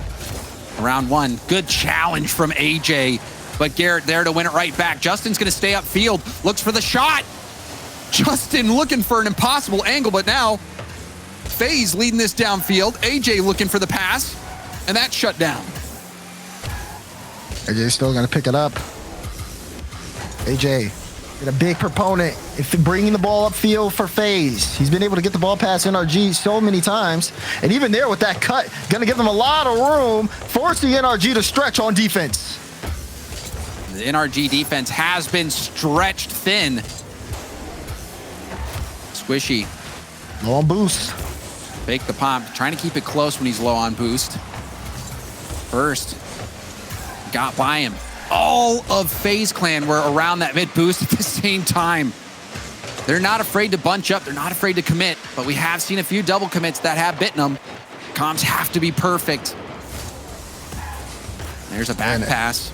round one. Good challenge from AJ, but Garrett there to win it right back. Justin's going to stay upfield. Looks for the shot. Justin looking for an impossible angle, but now FaZe leading this downfield. AJ looking for the pass, and that's shut down. AJ's still going to pick it up. AJ, a big proponent if bringing the ball upfield for FaZe. He's been able to get the ball past NRG so many times. And even there with that cut, going to give them a lot of room, forcing NRG to stretch on defense. The NRG defense has been stretched thin. Squishy. Low on boost. Fake the pump, trying to keep it close when he's low on boost. First, got by him. All of FaZe Clan were around that mid boost at the same time. They're not afraid to bunch up. They're not afraid to commit, but we have seen a few double commits that have bitten them. Comms have to be perfect. There's a back pass.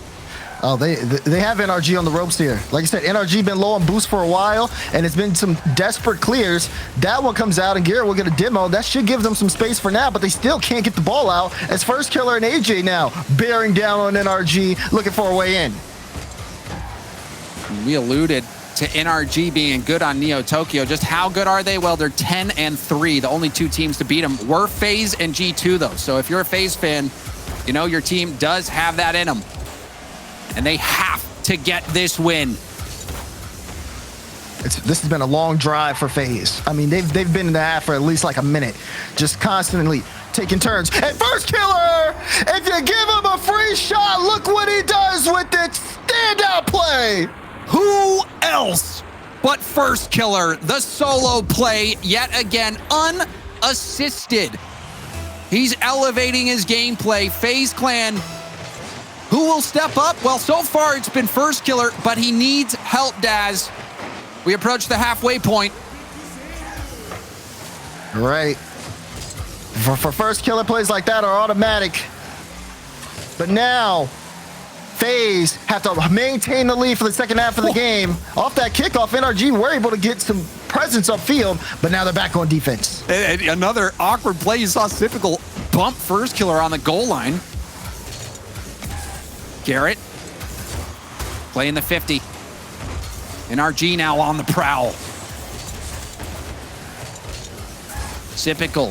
Oh, they have NRG on the ropes here. Like I said, NRG been low on boost for a while, and it's been some desperate clears. That one comes out, and Garrett will get a demo. That should give them some space for now, but they still can't get the ball out as first killer and AJ now bearing down on NRG, looking for a way in. We alluded to NRG being good on Neo Tokyo. Just how good are they? Well, they're 10-3. The only two teams to beat them were FaZe and G2, though. So if you're a FaZe fan, you know your team does have that in them. And they have to get this win. This has been a long drive for FaZe. I mean, they've been in the half for at least like a minute, just constantly taking turns. And first killer, if you give him a free shot, look what he does with it. Standout play. Who else but first killer? The solo play, yet again, unassisted. He's elevating his gameplay. FaZe Clan, who will step up? Well, so far it's been first killer, but he needs help, Daz. We approach the halfway point. Right. For first killer, plays like that are automatic. But now, FaZe have to maintain the lead for the second half of the game. Off that kickoff, NRG were able to get some presence upfield, but now they're back on defense. And another awkward play. You saw typical bump first killer on the goal line. Garrett playing the 50. NRG now on the prowl. Typical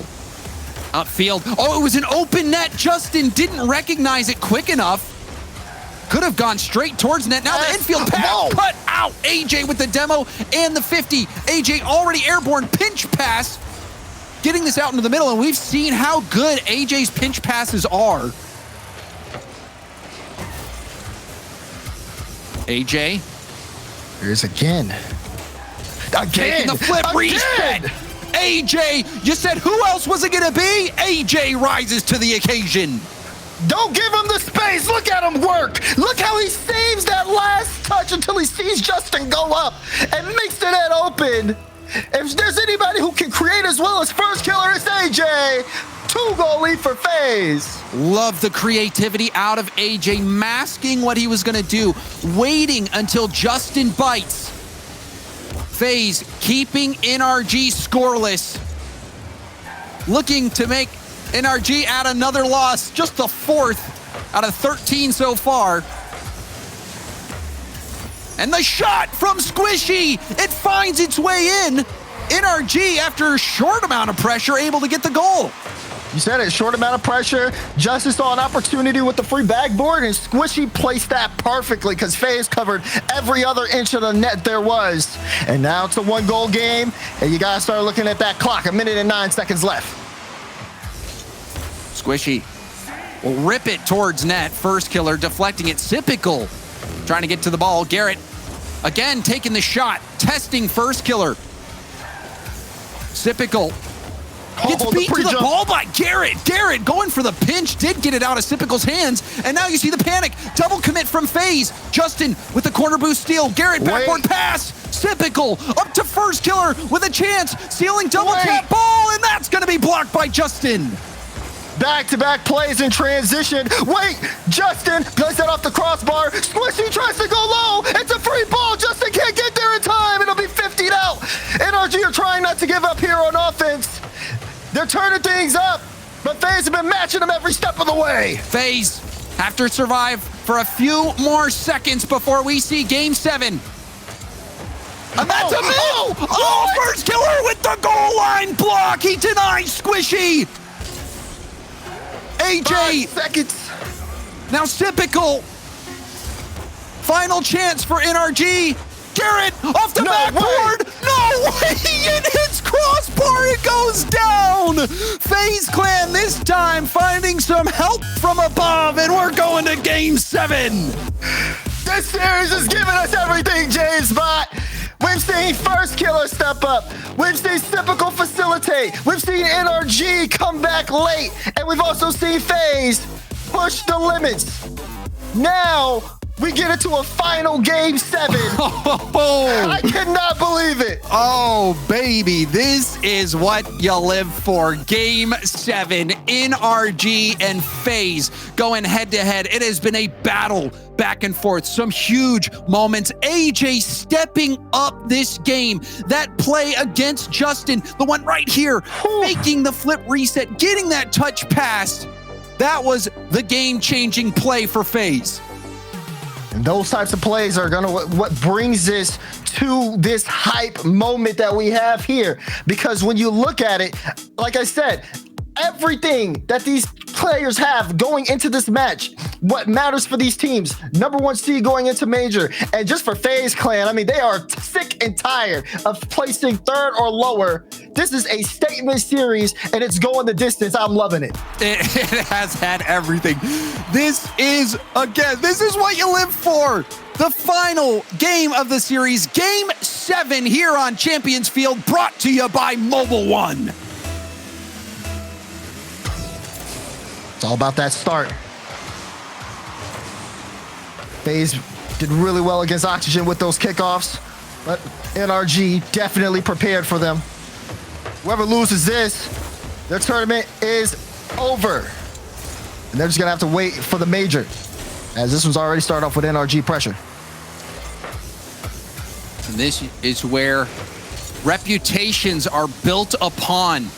upfield. Oh, it was an open net. Justin didn't recognize it quick enough. Could have gone straight towards net. Now the infield pass cut out. AJ with the demo and the 50. AJ already airborne, pinch pass. Getting this out into the middle, and we've seen how good AJ's pinch passes are. AJ. Here's again. Taking the flip reset. AJ, you said who else was it going to be? AJ rises to the occasion. Don't give him the space. Look at him work. Look how he saves that last touch until he sees Justin go up and makes the net open. If there's anybody who can create as well as first killer, it's AJ. 2-goal lead for FaZe. Love the creativity out of AJ, masking what he was going to do, waiting until Justin bites. FaZe keeping NRG scoreless. Looking to make NRG add another loss, just the 4th out of 13 so far. And the shot from Squishy, it finds its way in. NRG, after a short amount of pressure, able to get the goal. You said it, short amount of pressure. Justin saw an opportunity with the free backboard, and Squishy placed that perfectly because FaZe covered every other inch of the net there was. And now it's a 1-goal game, and you got to start looking at that clock. 1 minute and 9 seconds left. Squishy will rip it towards net. First killer deflecting it. Sypical trying to get to the ball. Garrett again taking the shot, testing first killer. Sypical gets beat to the ball by Garrett. Garrett going for the pinch, did get it out of Sypical's hands, and now you see the panic. Double commit from FaZe. Justin with the corner boost steal. Garrett backward pass. Sypical up to first killer with a chance. Stealing double tap ball, and that's going to be blocked by Justin. Back-to-back plays in transition. Wait, Justin plays that off the crossbar. Squishy tries to go low. It's a free ball. Justin can't get there in time. It'll be 50'd out. NRG are trying not to give up here on offense. They're turning things up, but FaZe have been matching them every step of the way. FaZe have to survive for a few more seconds before we see game 7. And that's a miss! First killer with the goal line block. He denies Squishy. AJ. 5 seconds. Now Sypical. Final chance for NRG. Garrett off the backboard. No way! It hits crossbar. It goes down. FaZe Clan this time finding some help from above, and we're going to game 7. This series is giving us everything, James Bot. We've seen first killer step up. We've seen Sypical facilitate. We've seen NRG come back late. And we've also seen FaZe push the limits. Now, we get into a final game 7. I cannot believe it. Oh, baby. This is what you live for. Game 7, NRG and FaZe going head-to-head. It has been a battle back and forth. Some huge moments. AJ stepping up this game. That play against Justin, the one right here, making the flip reset, getting that touch pass. That was the game-changing play for FaZe. And those types of plays are gonna what brings us to this hype moment that we have here. Because when you look at it, like I said, everything that these players have going into this match, what matters for these teams, #1 seed going into major, and just for FaZe Clan, I mean, they are sick and tired of placing 3rd or lower. This is a statement series, and it's going the distance. I'm loving it. It has had everything. This is what you live for. The final game of the series, game 7 here on Champions Field, brought to you by Mobile One. It's all about that start. FaZe did really well against Oxygen with those kickoffs, but NRG definitely prepared for them. Whoever loses this, their tournament is over. And they're just gonna have to wait for the major, as this one's already started off with NRG pressure. And this is where reputations are built upon.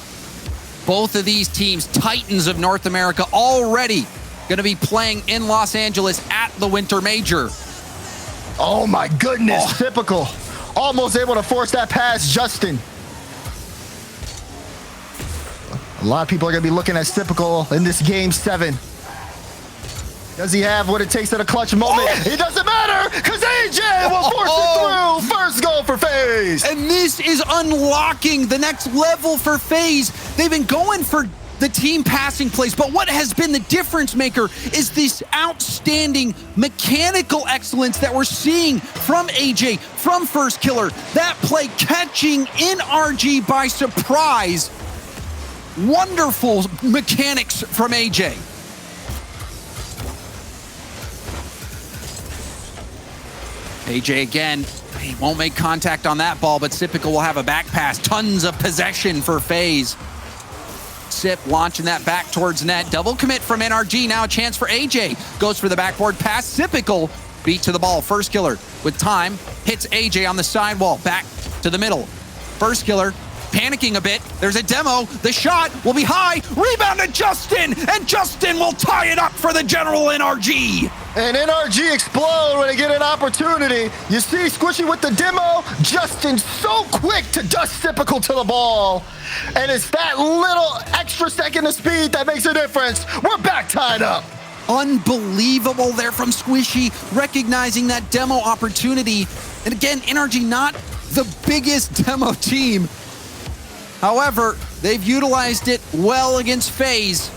Both of these teams, Titans of North America, already going to be playing in Los Angeles at the Winter Major. Oh my goodness, Typical. Almost able to force that past Justin. A lot of people are going to be looking at Typical in this game 7. Does he have what it takes at a clutch moment? It doesn't matter, because AJ will force it through. First goal for FaZe. And this is unlocking the next level for FaZe. They've been going for the team passing plays, but what has been the difference maker is this outstanding mechanical excellence that we're seeing from AJ, from First Killer. That play catching NRG by surprise. Wonderful mechanics from AJ. AJ again, he won't make contact on that ball, but Sypical will have a back pass. Tons of possession for FaZe. Sip launching that back towards net. Double commit from NRG. Now a chance for AJ. Goes for the backboard pass. Sypical beat to the ball. First Killer with time. Hits AJ on the sidewall. Back to the middle. First Killer panicking a bit. There's a demo. The shot will be high. Rebound to Justin. And Justin will tie it up for the General NRG. And NRG explode when they get an opportunity. You see Squishy with the demo. Justin so quick to dust Typical to the ball. And it's that little extra second of speed that makes a difference. We're back tied up. Unbelievable there from Squishy, recognizing that demo opportunity. And again, NRG not the biggest demo team. However, they've utilized it well against FaZe.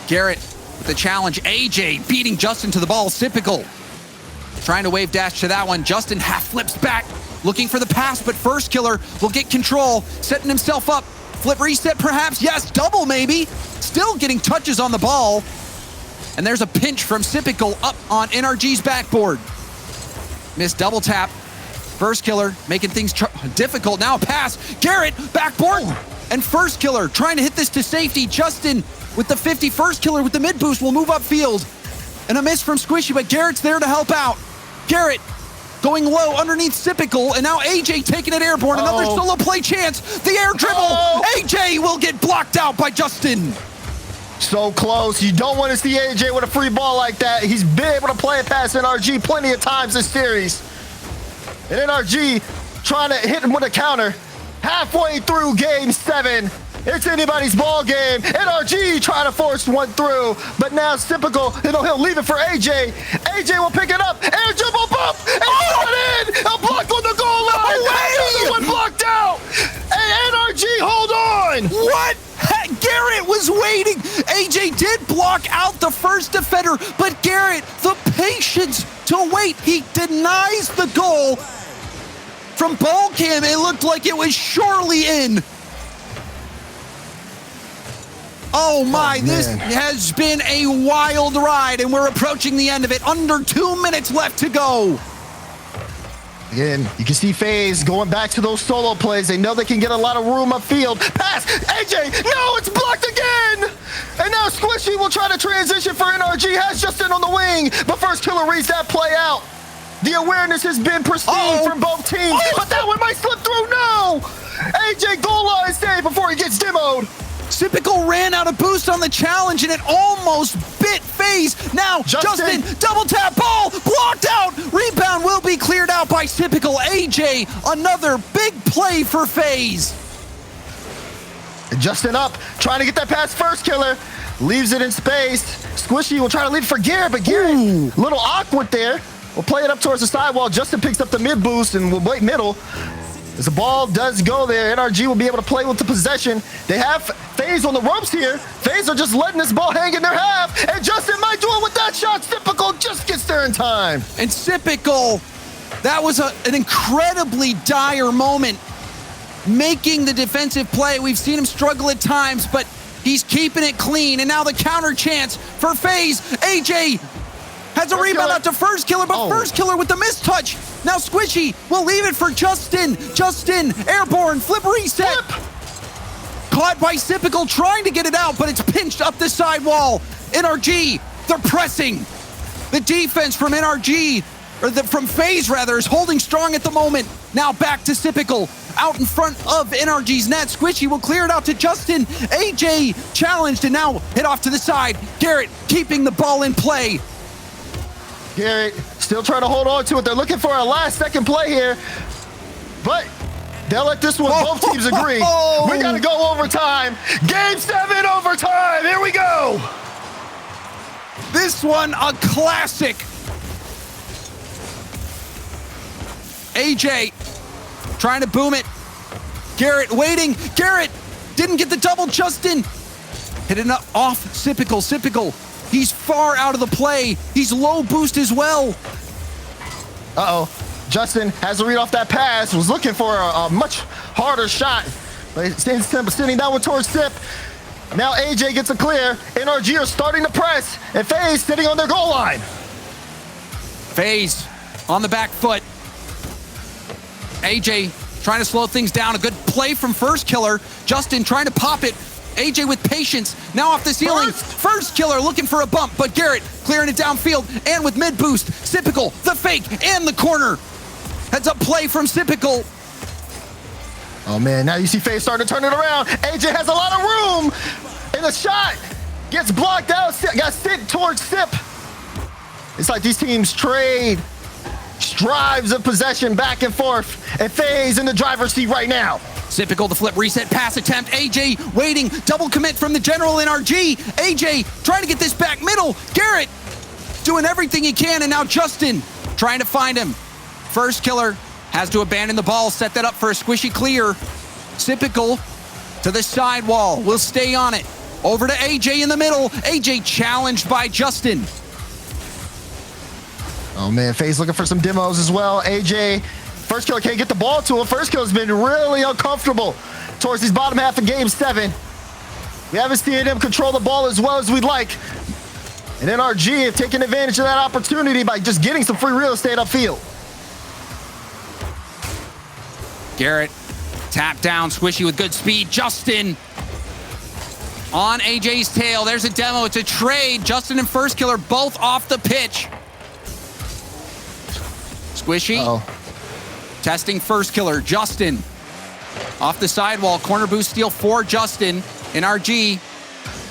Garrett with the challenge. AJ beating Justin to the ball. Typical trying to wave dash to that one. Justin half flips back, looking for the pass, but First Killer will get control, setting himself up. Flip reset perhaps, yes, double maybe. Still getting touches on the ball. And there's a pinch from Typical up on NRG's backboard. Missed double tap. First Killer making things difficult. Now a pass. Garrett, backboard. And First Killer trying to hit this to safety. Justin with the 50. First Killer with the mid boost will move upfield. And a miss from Squishy, but Garrett's there to help out. Garrett going low underneath Typical, and now AJ taking it airborne. Another solo play chance. The air dribble. AJ will get blocked out by Justin. So close. You don't want to see AJ with a free ball like that. He's been able to play it past NRG plenty of times this series. And NRG trying to hit him with a counter. Halfway through game 7. It's anybody's ball game. NRG trying to force one through, but now it's Typical. He'll leave it for AJ. AJ will pick it up. Air dribble bump. And it in. A block on the goal line. Another one blocked out. NRG, hold on. What? Garrett was waiting. AJ did block out the first defender, but Garrett, the patience to wait. He denies the goal. From ball cam, it looked like it was surely in. Oh my, this has been a wild ride, and we're approaching the end of it. Under 2 minutes left to go. Again, you can see FaZe going back to those solo plays. They know they can get a lot of room upfield. Pass! AJ! No, it's blocked again! And now Squishy will try to transition for NRG. Has Justin on the wing, but First Killer reads that play out. The awareness has been pristine from both teams, but that one might slip through. No! AJ goal line save before he gets demoed. Typical ran out of boost on the challenge, and it almost bit FaZe. Now, Justin, double tap ball, blocked out. Rebound will be cleared out by Typical. AJ, another big play for FaZe. Justin up, trying to get that past First Killer. Leaves it in space. Squishy will try to leave it for Garrett, but Garrett, a little awkward there. We'll play it up towards the sidewall. Justin picks up the mid boost and will wait middle. As the ball does go there, NRG will be able to play with the possession. They have FaZe on the ropes here. FaZe are just letting this ball hang in their half, and Justin might do it with that shot. Typical just gets there in time. And Typical, that was an incredibly dire moment, making the defensive play. We've seen him struggle at times, but he's keeping it clean. And now the counter chance for FaZe. AJ has a rebound out to First Killer, but First Killer with the mistouch. Now Squishy will leave it for Justin. Justin, airborne, flip reset. Caught by Typical, trying to get it out, but it's pinched up the sidewall. NRG, they're pressing. The defense from NRG, or from FaZe rather, is holding strong at the moment. Now back to Typical, out in front of NRG's net. Squishy will clear it out to Justin. AJ challenged and now hit off to the side. Garrett keeping the ball in play. Garrett still trying to hold on to it. They're looking for a last second play here, but they'll let this one, both teams agree. We gotta go overtime. Game 7 overtime, here we go. This one, a classic. AJ trying to boom it. Garrett waiting. Garrett didn't get the double. Justin hit it up off Typical. Typical, he's far out of the play. He's low boost as well. Justin has to read off that pass. Was looking for a much harder shot. But sending that one towards Sip. Now AJ gets a clear. NRG are starting to press. And FaZe sitting on their goal line. FaZe on the back foot. AJ trying to slow things down. A good play from First Killer. Justin trying to pop it. AJ with patience, now off the ceiling. First Killer looking for a bump, but Garrett clearing it downfield and with mid boost. Typical, the fake, and the corner. Heads up play from Typical. Oh man, now you see FaZe starting to turn it around. AJ has a lot of room. And a shot. Gets blocked out. Got sent towards Sip. It's like these teams trade drives of possession back and forth. And FaZe in the driver's seat right now. Typical the flip reset pass attempt. AJ waiting. Double commit from the general NRG. AJ trying to get this back middle. Garrett doing everything he can. And now Justin trying to find him. First killer has to abandon the ball. Set that up for a squishy clear. Typical to the sidewall. Will stay on it. Over to AJ in the middle. AJ challenged by Justin. Oh man, FaZe looking for some demos as well. AJ, first killer can't get the ball to him. First killer's been really uncomfortable towards his bottom half of game 7. We haven't seen him control the ball as well as we'd like. And NRG have taken advantage of that opportunity by just getting some free real estate upfield. Garrett, tap down, squishy with good speed. Justin on AJ's tail. There's a demo. It's a trade. Justin and first killer both off the pitch. Squishy. Testing first killer. Justin off the sidewall. Corner boost steal for Justin. NRG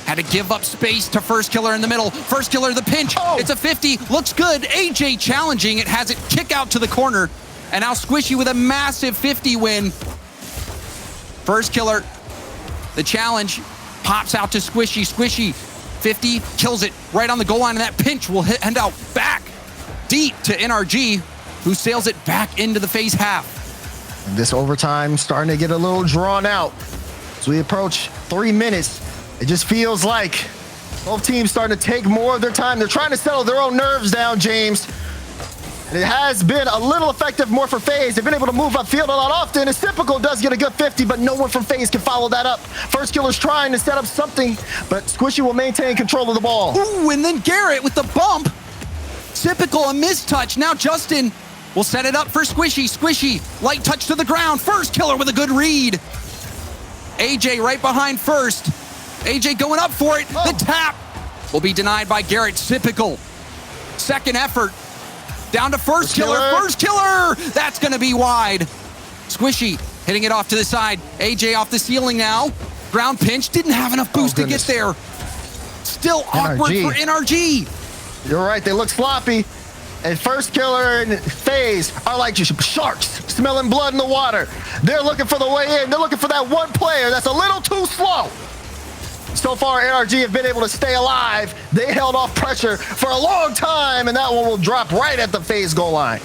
had to give up space to first killer in the middle. First killer, the pinch. It's a 50. Looks good. AJ challenging. It has it kick out to the corner. And now Squishy with a massive 50 win. First killer, the challenge pops out to Squishy. Squishy, 50, kills it right on the goal line. And that pinch will end out back deep to NRG, who sails it back into the FaZe half. And this overtime starting to get a little drawn out. As we approach 3 minutes, it just feels like both teams starting to take more of their time. They're trying to settle their own nerves down, James. And it has been a little effective more for FaZe. They've been able to move upfield a lot often. It's typical, does get a good 50, but no one from FaZe can follow that up. First killer's trying to set up something, but Squishy will maintain control of the ball. Ooh, and then Garrett with the bump. Typical, a mistouch. Now Justin will set it up for Squishy. Squishy, light touch to the ground. First killer with a good read. AJ right behind first. AJ going up for it. The tap will be denied by Garrett. Typical. Second effort. Down to first killer. First killer. That's going to be wide. Squishy hitting it off to the side. AJ off the ceiling now. Ground pinch. Didn't have enough boost to get there. Still awkward for NRG. You're right. They look sloppy. And first killer and FaZe are like sharks smelling blood in the water. They're looking for the way in. They're looking for that one player that's a little too slow. So far, NRG have been able to stay alive. They held off pressure for a long time, and that one will drop right at the FaZe goal line.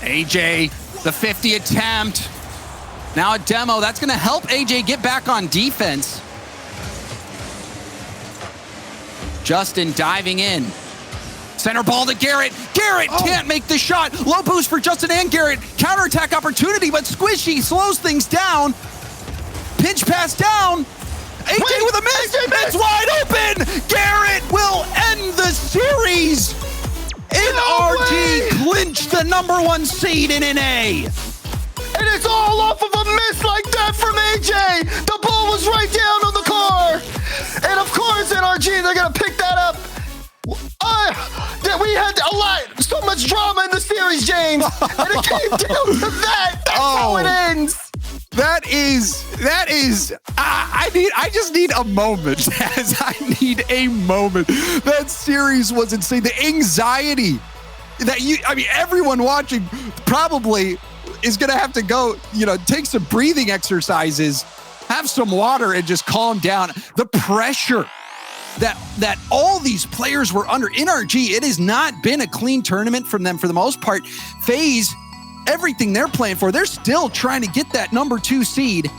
AJ, the 50 attempt. Now a demo. That's going to help AJ get back on defense. Justin diving in. Center ball to Garrett. Garrett can't make the shot. Low boost for Justin and Garrett. Counterattack opportunity, but Squishy slows things down. Pinch pass down. AJ with a miss. It's wide open. Garrett will end the series. NRG clinched the #1 seed in NA. And it's all off of a miss like that from AJ. The ball was right down on the car. And of course, NRG, they're going to pick that up. We had so much drama in the series, James. And it came down to that. That's how it ends. That is, I just need a moment. I need a moment. That series was insane. The anxiety that everyone watching probably is going to have to go, take some breathing exercises, have some water, and just calm down. The pressure that all these players were under. NRG, it has not been a clean tournament from them for the most part. FaZe, everything they're playing for, they're still trying to get that #2 seed.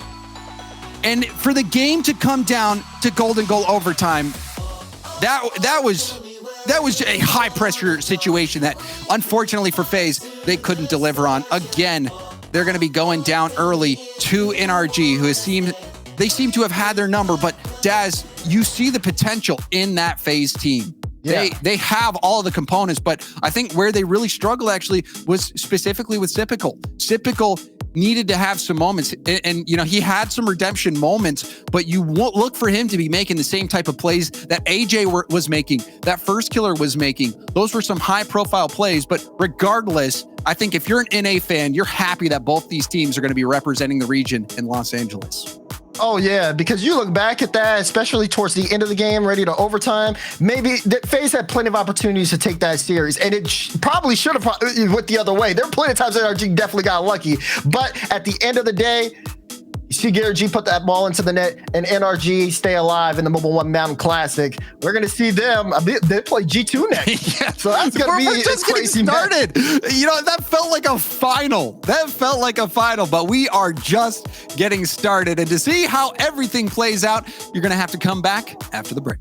And for the game to come down to golden goal overtime, that was a high pressure situation that unfortunately for FaZe, they couldn't deliver on. Again, they're going to be going down early to NRG, who they seem to have had their number, but Daz, you see the potential in that FaZe team. Yeah. They have all the components, but I think where they really struggled actually was specifically with Typical. Typical needed to have some moments, and he had some redemption moments, but you won't look for him to be making the same type of plays that AJ was making, that first killer was making. Those were some high profile plays, but regardless, I think if you're an NA fan, you're happy that both these teams are going to be representing the region in Los Angeles. Oh yeah, because you look back at that, especially towards the end of the game, ready to overtime. Maybe FaZe had plenty of opportunities to take that series, and it probably should have went the other way. There are plenty of times that NRG definitely got lucky, but at the end of the day, you see Gary G put that ball into the net, and NRG stay alive in the Mobile One Mountain Classic. We're gonna see them. They play G2 next, Yeah. so that's gonna be We're just getting crazy started. You know, that felt like a final. But we are just getting started. And to see how everything plays out, you're gonna have to come back after the break.